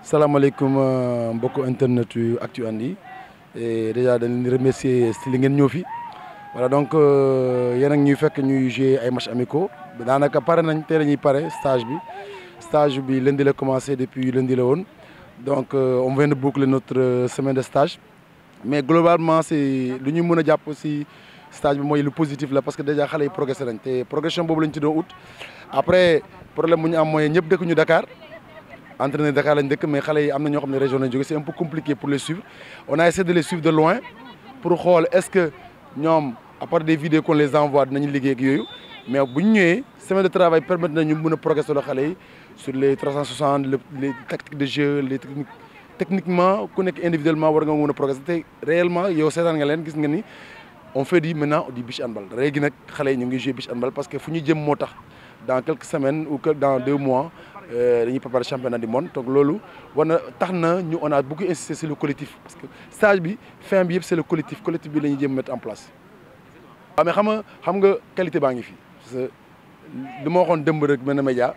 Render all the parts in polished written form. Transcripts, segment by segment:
salaamaaleykum mbokku internet yu Actu Andi et déjà dañ leen di remercier si li ngeen ñëw fi voilà donc yéen ak ñuy fekk ñuy jouer ay matchs amicaux daanaka pare nañ tey la ñuy pare stage bi lundi la commencé depuis lundi la woon donc on vient de boucler notre semaine de stage mais globalement c'est lu ñu mën a jàpp si stage bi mooy lu positif la parce que déjà xale yi progressé nañ te progression boobu lañ ci doon ut après problème bu ñu am mooy ñëpp dëkk ñu Dakar. Entraîneur Dakar lañ dëkk mais xale yi am na ñoo xam ne région lañ jógee c'est un peu compliqué pour les suivre on a essayé de les suivre de loin pour xool est-ce que ñoom à part des vidéos qu'on les envoie dinañu liggéey ak yooyu mais bu ñu ñëwee semaine de travail permettre nañu mën a progresser la xale yi sur les 360 les tactiques de jeu les techniquement ku nekk individuellement war nga mën a progresser te réellement yow seetaan nga leen gis nga ni on fait maintenant du beach handball léegi nag xale yi ñu ngi jouer beach handball parce que fu ñu jëm moo tax dans quelques semaines ou que dans 2 mois dañuy préparer championnat du monde donc loolu war na tax na ñu on a beaucoup insisté sur le collectif parce que stage bi fin bi yëpp c'est le collectif bi la ñuy jéem mettre en place. waaw mais xam nga qualité baa ngi fi parce que li ma waxoon dëmb rek benn média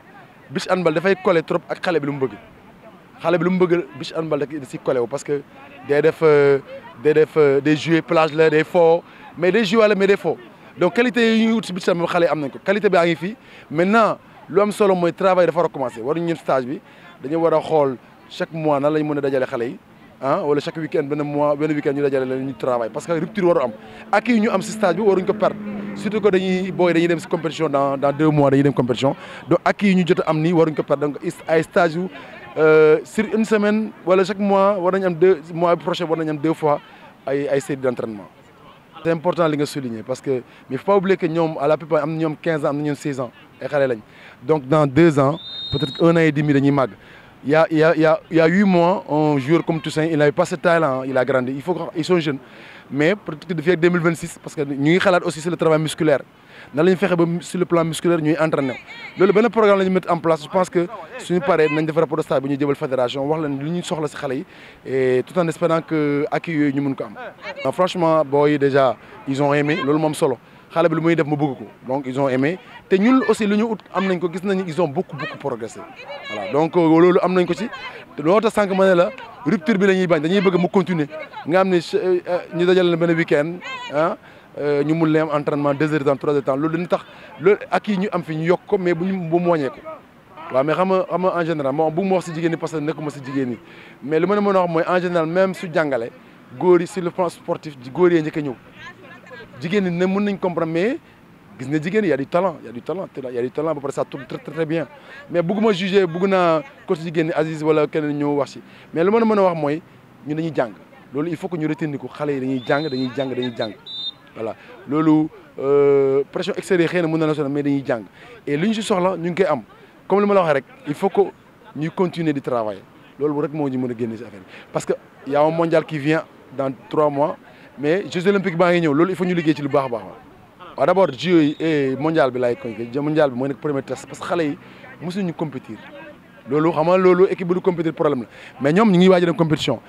beach handball dafay collé trop ak xale bi lu mu bëgg beach handball da si collé wu parce que day def des jouets plage la des fo mais des jouets la mais des fo donc qualité yi ñuy wut si beach handball xale yi am nañ ko qualité baa ngi fi maintenant. lu am solo mooy travail dafa war a commencer waruñu ñëw stage bi dañu war a xool chaque mois nan lañ mën a dajale xale yi wala chaque week-end benn week-end ñu dajale leen ñu travail parce que rupture waru am ak yi ñu am si stage bi waruñ ko perdre surtout que dañuy dem si compétition dans 2 mois dañuy dem compétition donc ak yi ñu jot a am nii waruñ ko perdre donc ay stage yu sur une semaine wala chaque mois war nañ am 2 mois prochain war nañ am 2 fois ay série d'entraînement. C'est important li nga souligner parce que mais faut pas oublier que ñoom à la plupart am na ñoom 15 ans am na ñoom 16 ans ay xale lañ donc dans 2 ans peut-être 1 an et demi dañuy màgg il y a 8 mois un joueur comme Toussaint il n'avait pas ce talent il a grandi il faut que ils sont jeunes mais peut-être que depuis 2026 parce que ñu ngi xalaat aussi sur le travail musculaire nan la ñu fexe ba sur le plan musculaire ñuy entraîner loolu benn programme la ñu mettre en place je pense que suñu paree nañ def rapport de stage bi ñuy jëbal fédération wax leen li ñu soxla si xale yi et tout en espérant que ak yooyu ñu mun ko am. franchement booy déjà ils ont aimé loolu moom solo xale bi lu muy def mu bëgg ko donc ils ont aimé te ñun aussi lu ñu ut am nañ ko gis nañu ils ont beaucoup progressé voilà donc loolu am nañ ko ci loo tax sànq ma ne la rupture bi la ñuy bañ dañuy bëgg mu continuer nga am ne ñu dajale leen benn week-end ñu mun leen am entraînement 2 heures de temps 3 heures de temps loolu dañu tax loolu ak yi ñu am fi ñu yokk ko mais bu mu wàññee ko waaw mais xam nga en général bon bu mu wax si jigéen ñi parce que nekkuma si jigéen ñi mais li ma mën a wax mooy en général même su jàngale góor yi sur le plan sportif góor yi njëkk a ñëw jigéen ñi ne mën nañ comprendre mais gis nga jigéen y a du talent ba pare ça tourne très bien mais bëgguma juger bëgg naa côté jigéen ñi Aziz wala keneen ñëw wax si mais li ma mën a wax mooy ñun dañuy jàng loolu il faut que ñu retenir ko xale yi dañuy jàng voilà loolu pression extérieure xëy na mën na la sonal mais dañuy jàng et li ñu si soxla ñu ngi koy am comme li ma la waxee rek il faut que ñuy continuer di travailler loolu rek moo ñu mën a génne si affaire bi parce que y a un mondial qui vient dans 3 mois mais Jeux olympiques baa ngi ñëw loolu il faut ñu liggéey ci lu baax a baax waaw d'abord Jeux yi mondial bi laay koy mondial bi mooy nekk premier test parce que xale yi mosuñu compétir loolu xam nga loolu équipe bu du compétir problème la mais ñoom ñu ngi waaj a dem compétition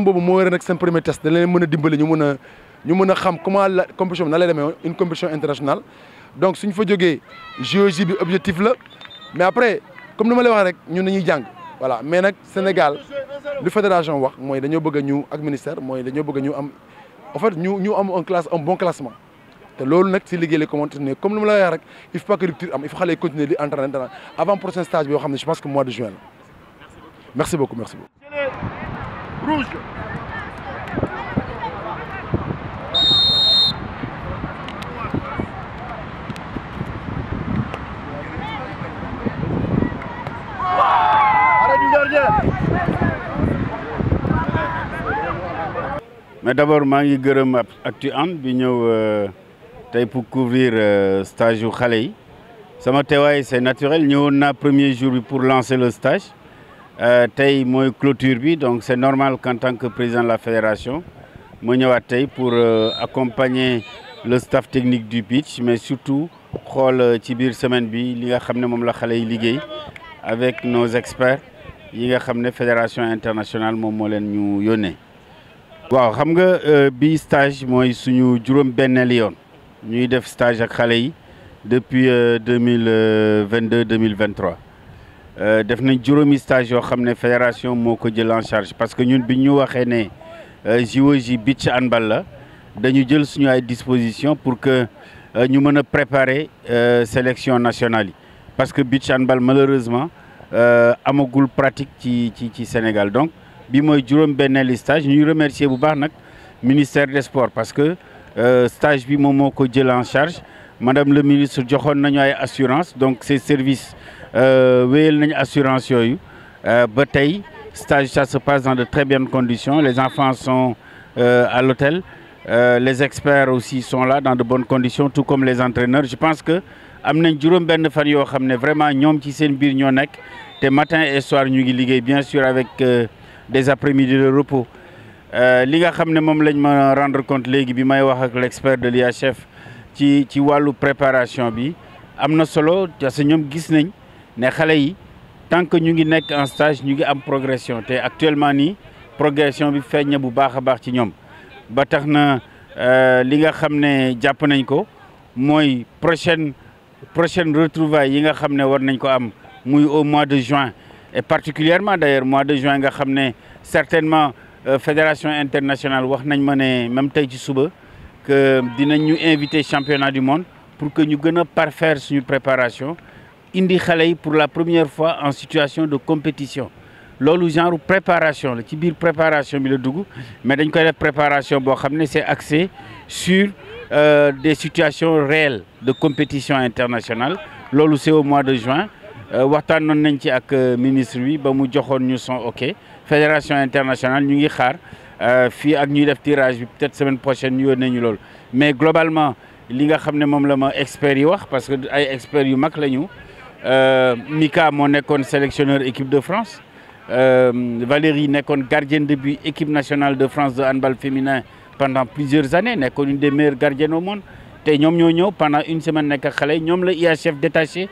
boobu moo war a nekk seen premier test dañ leen mën a dimbali ñu mën a xam comment la compétition bi na lay demee une compétition internationale donc suñ fa jógee JOJ bi objectif la mais après comme ni ma lay wax rek ñun dañuy jàng voilà mais nag Sénégal lu fédération wax mooy dañoo bëgg ñu ak ministère mooy dañoo bëgg ñu am en fait ñu am un bon classement te loolu nag si liggéey la ko continuer comme ni ma la wax rek il faut pas que rupture am il faut xale yi continuer di entraîner avant prochain stage bi yoo xam ne je pense que mois de juin la merci beaucoup. Rouge. mais d'abord maa ngi gërëm Actu Andi bi ñëw tey pour couvrir stage yu xale yi sama teewaay c'est naturel ñëwoon naa premier jour bi pour lancer le stage tey mooy clôture bi donc c'est normal qu'en tant que président de la fédération ma ñëwaat tey pour accompagner le staff technique du beach mais surtout xool ci biir semaine bi li nga xam ne moom la xale yi liggéey avec nos experts yi nga xam ne fédération internationale moom moo leen ñu yónnee. waaw xam nga bi stage mooy suñu juróom-benneeli yoon ñuy def stage ak xale yi depuis 2022 2023 def nañ juróomi stage yoo xam ne fédération moo ko jël en charge parce que ñun bi ñu waxee ne JOJ beach handball la dañu jël suñu ay dispositions pour que ñu mën a préparer sélection nationale yi parce que beach handball malheureusement amagul pratique ci Sénégal donc bi mooy juróom-benneeli stage ñuy remercier bu baax nag ministère des sports parce que stage bi moom moo ko jël en charge madame le ministre joxoon nañu ay assurance donc ces services wéyal nañu assurance yooyu ba tey stage ça se passe dans de très bonnes conditions les enfants sont à l'hôtel les experts aussi sont là dans de bonnes conditions tout comme les entraîneurs je pense que am nañ juróom-benn fan yoo xam ne vraiment ñoom ci seen biir ñoo nekk te matin et soir ñu ngi liggéey bien sûr avec des après-midi de repos li nga xam ne moom lañ ma rendre compte léegi bi may wax ak l'expert de l'IHF ci wàllu préparation bi am na solo parce que ñoom gis nañ ne xale yi tant que ñu ngi nekk en stage ñu ngi am progression te actuellement nii progression bi feeñ na bu baax a baax ci ñoom ba tax na li nga xam ne jàpp nañ ko mooy prochaine retrouvailles yi nga xam ne war nañ ko am muy au mois de juin et particulièrement d'ailleurs mois de juin nga xam ne certainement fédération internationale wax nañ ma ne même tey ci suba que dinañ ñu inviter championnat du monde pour que ñu gën a parfaire suñu préparation indi xale yi pour la première fois en situation de compétition loolu genre préparation la ci biir préparation bi la dugg mais dañ koy def préparation boo xam ne c'est axé sur des situations réelles de compétition internationale loolu c'est au mois de juin waxtaanoon nañ ci ak ministre bi ba mu joxoon ñu son ok fédération internationale ñu ngi xaar fii ak ñuy def tirage bi peut-être semaine prochaine ñu yónnee ñu loolu mais globalement li nga xam ne moom la ma experts yi wax parce que ay experts yu mag la ñu Mika moo nekkoon sélectionneur équipe de France Valérie nekkoon gardienne de but équipe nationale de France de handball féminin pendant plusieurs années nekkoon une des meilleures gardiennes au monde te ñoom ñoo ñëw pendant une semaine nekk ak xale ñoom la IHF détaché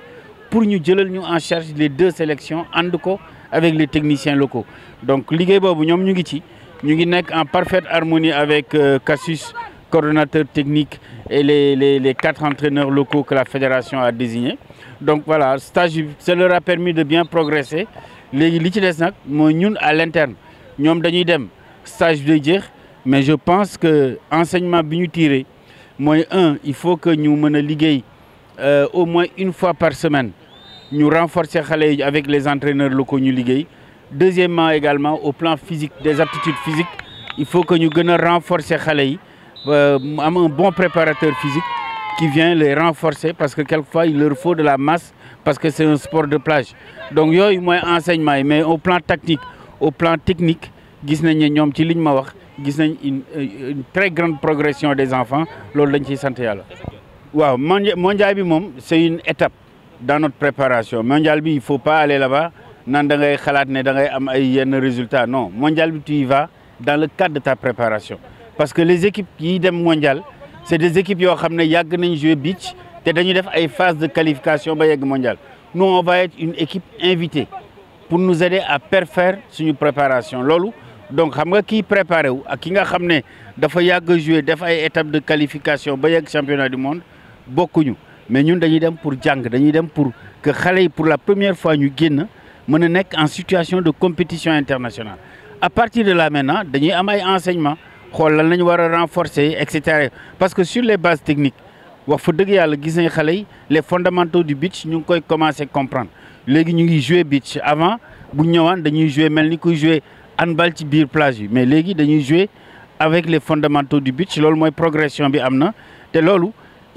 pour ñu jëlal ñu en charge les deux sélections ànd ko avec les techniciens locaux donc liggéey boobu ñoom ñu ngi nekk en parfaite harmonie avec Cassius coordonnateur technique et les 4 entraîneurs locaux que la fédération a désignés donc voilà stage bi ça leur a permis de bien progresser léegi li ci des nag mooy ñun à l'interne ñoom dañuy dem stage bi day jeex mais je pense que enseignement bi ñu tiré mooy il faut que ñu mën a liggéey au moins une fois par semaine ñu renforcer xale yi avec les entraîneurs locaux ñu liggéey deuxièmement également au plan physique des aptitudes physiques il faut que ñu gën a renforcer xale yi am un bon préparateur physique qui vient les renforcer parce que quelquefois il leur faut de la masse parce que c'est un sport de plage donc yooyu mooy enseignement yi mais au plan tactique au plan technique gis nañ ne ñoom ci liñ ma wax gis nañ une très grande progression des enfants loolu dañ ciy sant yàlla. waaw mondial bi moom c'est une étape dans notre préparation mondial bi il faut pas aller là-bas naan da ngay xalaat ne da ngay am ay yenn résultats non mondial bi tu y vas dans le cadre de ta préparation parce que les équipes yi dem mondial c'est des équipes yoo xam ne yàgg nañ jouer beach te dañuy def ay phases de qualification ba yegg mondial nous on va être une équipe invitée pour nous aider à parfaire suñu préparation loolu donc xam nga kii préparé wu ak ki nga xam ne dafa yàgg jouer def ay étapes de qualification ba yegg championnat du monde bokkuñu mais ñun dañuy dem pour jàng dañuy dem pour que xale yi pour la première fois ñu génn mën a nekk en situation de compétition internationale à partir de là maintenant dañuy am ay enseignements xool lan la ñu war a renforcer et cetera parce que sur les bases techniques wax fa dëgg yàlla gis nañ xale yi les fondamentaux du beach ñu ngi koy commencer comprendre léegi ñu ngi jouer beach avant bu ñëwaan dañuy jouer mel ni kuy jouer handball ci biir plage bi mais léegi dañuy jouer avec les fondamentaux du beach loolu mooy progression bi am na te loolu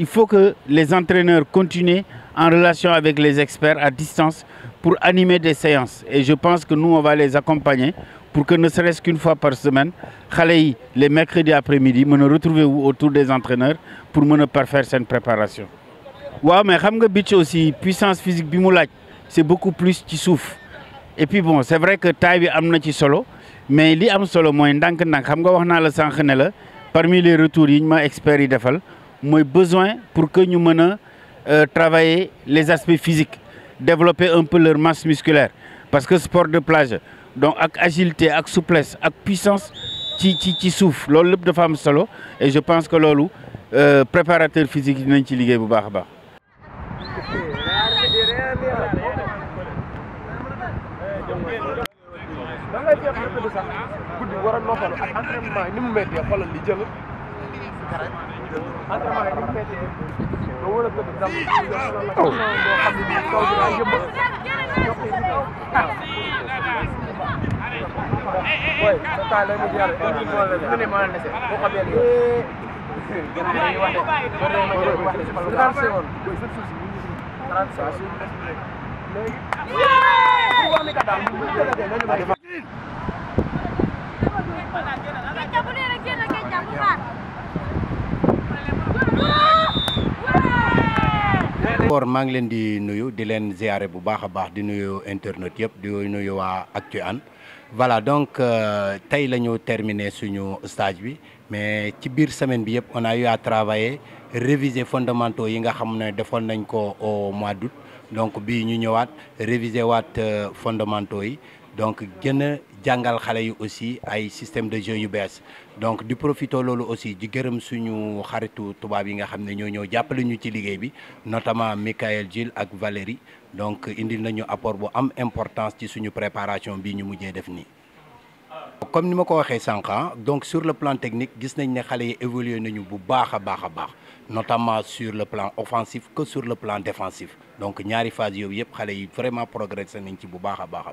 il faut que les entraîneurs continuent en relation avec les experts à distance pour animer des séances et je pense que nous on va les accompagner pour que ne serait-ce qu'une fois par semaine xale yi les mercredis après-midi mën a retrouver wu autour des entraîneurs pour mën a parfaire seen préparation. waaw mais xam nga beach aussi puissance physique bi mu laaj c'est beaucoup plus ci suuf et puis bon c'est vrai que taille bi am na ci solo mais li am solo mooy ndànk-ndànk xam nga wax naa la sànq ne la parmi les retours yi ñu ma experts yi defal mooy besoin pour que ñu mën a travailler les aspects physiques développer un peu leur masse musculaire parce que sport de plage donc ak agilité ak souplesse ak puissance ci suuf loolu lépp dafa am solo et je pense que loolu préparateur physique dinañ ci liggéey bu baax a baax. da ngay def rek de sax guddi war a noppalu ak entraînement yi ni mu méttee xoolal li jël entraînement yi ni mu méttee nga war a tëdd dam boo xam ne nii kaw bi daa yëmba jox yi kaw boy sa taay lay mujj yàlla indi moo la ne moo la nese boo xamee ni dañuy wax ne 30 secondes 30 secondes léegi wax ni ka daal bu jëlee nañu may d'abord maa ngi leen di nuyu di leen ziare bu baax a baax di nuyu internet yëpp di nuyu waa Actu Hann voilà donc tey la ñu terminé suñu stage bi mais ci biir semaine bi yëpp on a eu à travailler réviser fondamentaux yi nga xam ne defoon nañ ko au mois d'août donc bii ñu ñëwaat réviser waat fondamentaux yi donc gën a jàngal xale yi aussi ay système de jeu yu bees donc di profito loolu aussi di gërëm suñu xaritu tubaab yi nga xam ne ñoo ñëw jàppale ñu ci liggéey bi notamment Michael Gilles ak Valérie donc indil nañu apport bu am importance ci suñu préparation bii ñu mujjee def nii. comme ni ma ko waxee sànq donc sur le plan technique gis nañ ne xale yi évolué nañu bu baax a baax notamment sur le plan offensif que sur le plan défensif donc ñaari phase yooyu yëpp xale yi vraiment progressé nañ ci bu baax a baax.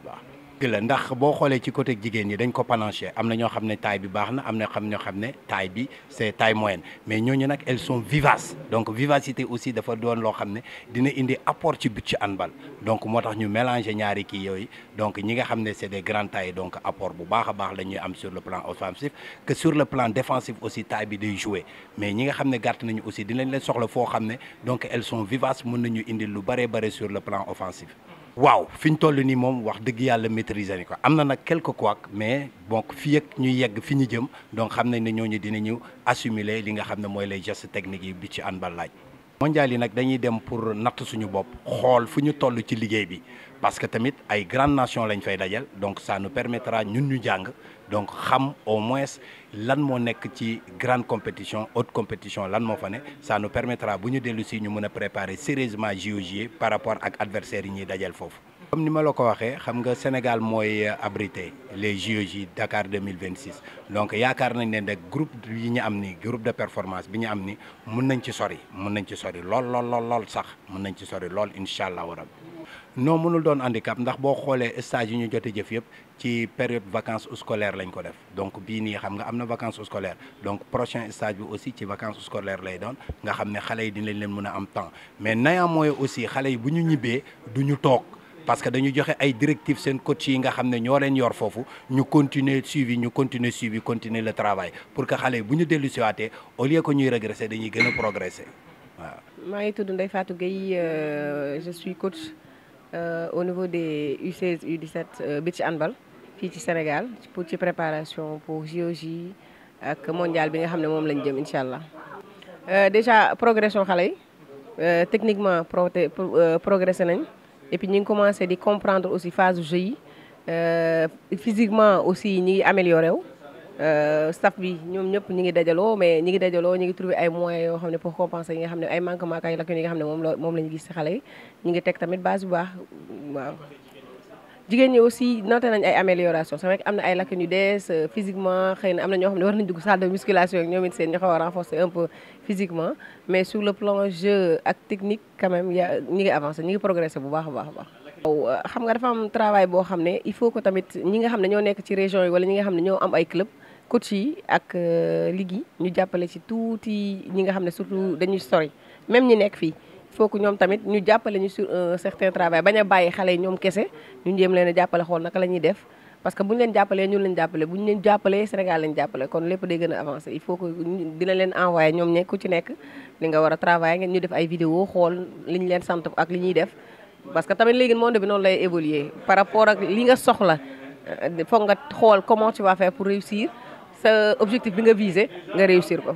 la ndax boo xoolee ci côté jigéen ñi dañ ko panachee am na ñoo xam ne taille bi baax na am na ñoo xam ne taille bi c'est taille moyenne mais ñooñu nag elles sont vivaces donc vivacité aussi dafa doon loo xam ne dina indi apport ci but ci handball donc moo tax ñu mélanger ñaari kii yooyu donc ñi nga xam ne c'est des grandes tailles donc apport bu baax a baax la ñuy am sur le plan offensif que sur le plan défensif aussi taille bi day jouer mais ñi nga xam ne gàtt nañu aussi dinañ leen soxla foo xam ne donc elles sont vivaces mën nañu indi lu bare sur le plan offensif. waaw fi ñu toll nii moom wax dëgg yàlla maîtriser ni ko am na nag quelques couacs mais donc fii ak ñuy yegg fi ñu jëm donc xam nañ ne ñooñu dinañu assimiler li nga xam ne mooy les gestes techniques yi bi ci handball laaj. mondial yi nag dañuy dem pour natt suñu bopp xool fu ñu toll ci liggéey bi parce que tamit ay grandes nations lañ fay dajal donc ça nous permettra ñun ñu jàng donc xam au moins lan moo nekk ci grande compétition haute compétition lan moo fa ne ça nous permettra bu ñu dellu si ñu mën a préparer sérieusement JOJ par rapport ak adversaires yi ñuy dajal foofu. comme ni ma la ko waxee xam nga Sénégal mooy abrité les JOJ Dakar 2026 donc yaakaar nañ ne nag groupe yi ñu am ni groupe de performance bi ñu am ni mën nañ ci sori lool sax mën nañ ci sori lool incha allah rabbi non mënul doon handicap ndax boo xoolee stage yi ñu jot a jëf yëpp ci période vacances scolaires lañ ko def donc bii nii xam nga am na vacances scolaires donc prochain stage bi aussi ci vacances scolaires lay doon nga xam ne xale yi dinañ leen mën a am temps mais néanmoins aussi xale yi bu ñu ñibbee du ñu toog parce que dañu joxe ay directives seen coach yi nga xam ne ñoo leen yor foofu ñu continuer suivi continuer le travail pour que xale yi bu ñu dellu siwaatee au lieu que ñuy régresser dañuy gën a progresser waaw. maa ngi tudd Ndeye Fatou Gueye je suis coach au niveau des U16 U17 beach handball fii ci Sénégal ci préparation pour JOJ ak mondial bi nga xam ne moom lañ jëm incha allah. déjà progression xale yi techniquement progressé nañ. et puis ñu ngi commencé di comprendre aussi phase jeu yi physiquement aussi ñi ngi amélioré wu staff bi ñoom ñëpp ñi ngi dajaloo mais ñi ngi trouver ay moyens yoo xam ne pour compenser yi nga xam ne ay manquement ay lacunes yi nga xam ne moom la ñu gis ci xale yi ñi ngi teg tamit base bu baax waaw. jigéen ñi aussi noté nañ ay amélioration c'est vrai que am na ay lacunes yu des physiquement xëy na am na ñoo xam ne war nañ dugg salle de musculation ak ñoom it seen ñu xaw a renforcer un peu physiquement mais sur le plan jeu ak technique quand même ñi ngi avancé ñi ngi progressé bu baax a baax. waaw xam nga dafa am travail boo xam ne il faut que tamit ñi nga xam ne ñoo nekk ci région yi wala ñi nga xam ne ñoo am ay club coach yi ak ligue yi ñu jàppale ci tuuti ñi nga xam ne surtout dañuy sori même ñi nekk fii. il faut que ñoom tamit ñu jàppale ñu sur un certain travail bañ a bàyyi xale yi ñoom kese ñu jéem leen a jàppale xool naka la ñuy def parce que bu ñu leen jàppalee ñun lañ jàppale bu ñu leen jàppalee Sénégal lañ jàppale kon lépp day gën a avancer il faut que dina leen envoyer ñoom ñe ku ci nekk li nga war a travailler ngeen ñu def ay vidéo xool li ñu leen sant ak li ñuy def parce que tamit léegi monde bi noonu lay évoluer par rapport ak li nga soxla foog nga xool comment tu vas faire pour réussir sa objectif bi nga visé nga réussir ko.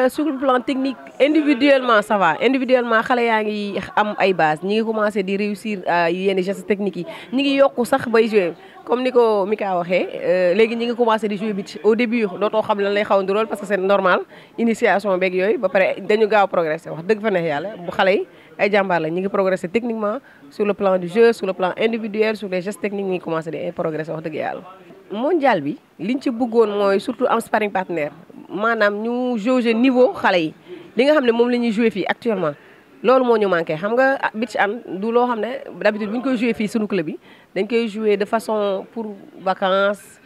Sur le plan technique individuellement ça va individuellement xale yaa ngi am ay base ñi ngi commencé di réussir yenn gestes techniques yi ñi ngi yokku sax bay jouer comme ni ko Mika waxee léegi ñi ngi commencé di jouer beach au début dootoo xam lan lay xaw a ndurool parce que c'est normal initiation beeg yooyu ba pare dañu gaaw progresser wax dëgg fa neex yàlla bu xale yi ay jàmbaar la ñu ngi progressé techniquement sur le plan du jeu sur le plan individuel sur les gestes techniques ñu ngi commencé di progressé wax dëgg yàlla. mondial bi liñ ci bëggoon mooy surtout am sparring partenaire maanaam ñu jauger niveau xale yi li nga xam ne moom la ñuy joué fii actuellement loolu moo ñu manqué xam nga beach hand du loo xam ne d'habitude bu ñu koy joué fii sunu club yi dañ koy joué de façon pour vacances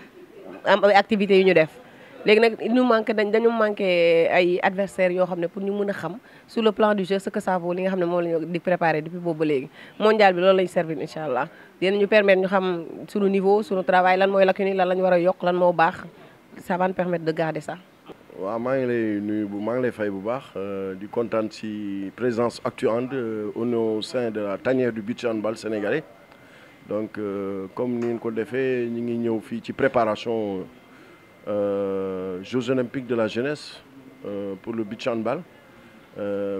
am ay activités yu ñu def. léegi nag dañu manqué ay adversaires yoo xam ne pour ñu mën a xam sur le plan du jeu ce que ça vaut li nga xam ne moom la ñu di préparer depuis boobu ba léegi mondial bi loolu lañu servir incha allah dinañu permettre ñu xam suñu niveau suñu travail lan mooy lacune lan la ñu war a yokk lan moo baax ça va nous permettre de garder ça. waaw maa ngi lay nuyu maa ngi lay fay bu baax di kontaan ci présence Actu Hand au sein de la tanière du beach handball sénégalais donc comme ni ngeen ko defee ñu ngi ñëw fii ci préparation. Jeux olympiques de la jeunesse pour le beach handball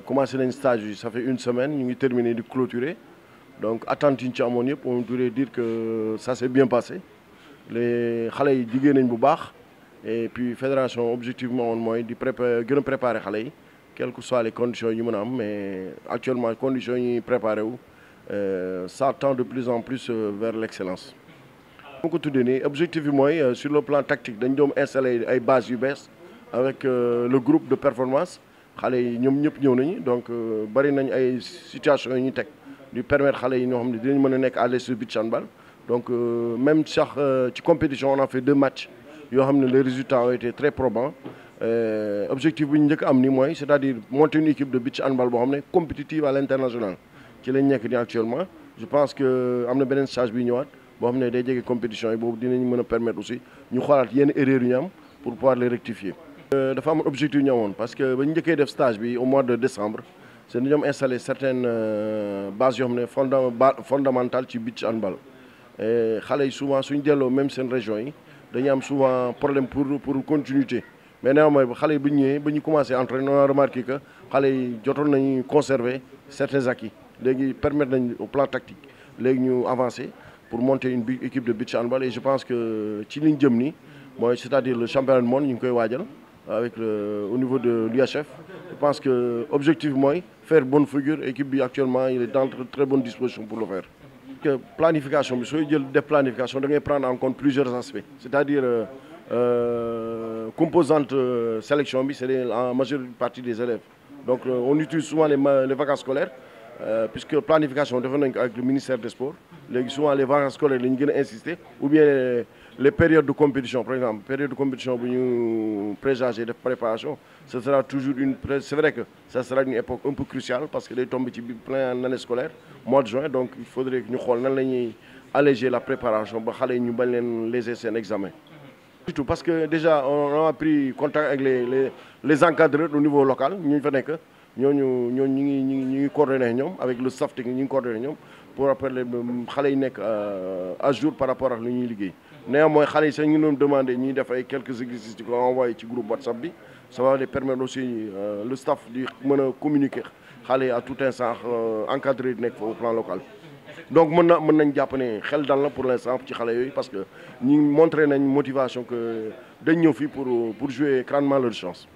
commencé nañ stage yi ça fait une semaine ñu ngi terminé di clôturer donc attente yi ñu ci amoon yëpp on pourrait dire que ça s'est bien passé les xale yi liggéey nañ bu baax et puis fédération objectivement woon mooy di gën a préparer xale yi quelles que soient les conditions yi ñu mën a am mais actuellement conditions yi préparé wu ça tend de plus en plus vers l'excellence. moo ko tuddee nii objectif bi mooy sur le plan tactique dañ doon installer ay bases yu bees avec le groupe de performance xale yi ñoom ñëpp ñëw nañu donc bari nañ ay situations yi ñu teg di permettre xale yi ñoo xam ne dinañ mën a nekk à l'aise sur beach handball donc même sax ci compétition on a fait 2 matchs yoo xam ne les résultats ont été très probants objectif bi ñu njëkk am ni mooy c'est-à-dire monter une équipe de beach handball boo xam ne compétitive à l'international ci lañ nekk nii actuellement je pense que am na beneen stage bi ñëwaat. boo xam ne day jege compétition yi boobu dinañ mën a permettre aussi ñu xoolaat yenn erreurs yu ñu am pour pouvoir les rectifier. dafa am objectif yu ñu amoon parce que ba ñu njëkkee def stage bi au mois de décembre c'est ñu am installé certaines bases yoo xam ne fondamentales ci beach handball xale yi souvent suñ delloo même seen région yi dañuy am souvent problème pour continuité mais néanmoins xale yi bu ñu ñëwee ba ñu commencé entraîner on a remarqué que xale yi jotoon nañu conserver certains acquis léegi permettre nañ au plan tactique léegi ñu avancer. pour monter une équipe de beach handball et je pense que ci liñ jëm nii mooy c'est-à-dire le championnat du monde ñu ngi koy waajal avec au niveau de l'UHF je pense que objectif mooy faire bonne figure équipe bi actuellement il est dans de très bonne disposition pour le faire. que planification bi sooy jël def planification da ngay prendre en compte plusieurs aspects c'est-à-dire composante sélection bi c'est en majeure partie des élèves donc on utilise souvent les vacances scolaires. Puisque planification defoon nañ ko avec le ministère des sports léegi souvent les vacances scolaires la ñu gën a insister ou bien les périodes de compétition par exemple période de compétition bu ñu présager def préparation ce sera toujours c'est vrai que ça sera une époque un peu cruciale parce que day tombe ci plein année scolaire mois de juin donc il faudrait que ñu xool nan la ñuy alléger la préparation ba xale yi ñu bañ leen léser seen examen. surtout parce que déjà on a pris contact avec les encadreurs au niveau local ñu fa nekk. ñooñu ñu ngi coordonné ñoom avec le staff technique ñu ngi coordonné ñoom pour après xale yi nekk à jour par rapport ak lu ñuy liggéey. néanmoins xale yi sax ñu doon demandé ñuy def ay quelques exercices di ko envoyé ci groupe WhatsApp bi ça va les permettre aussi le staff di mën a communiquer xale yi à tout instant encadré di nekk fa au plan local. donc mën nañ jàpp ne xel dal la pour l'instant ci xale yooyu parce que ñi montré nañ motivation que dañ ñëw fii pour jouer grandement leur chance.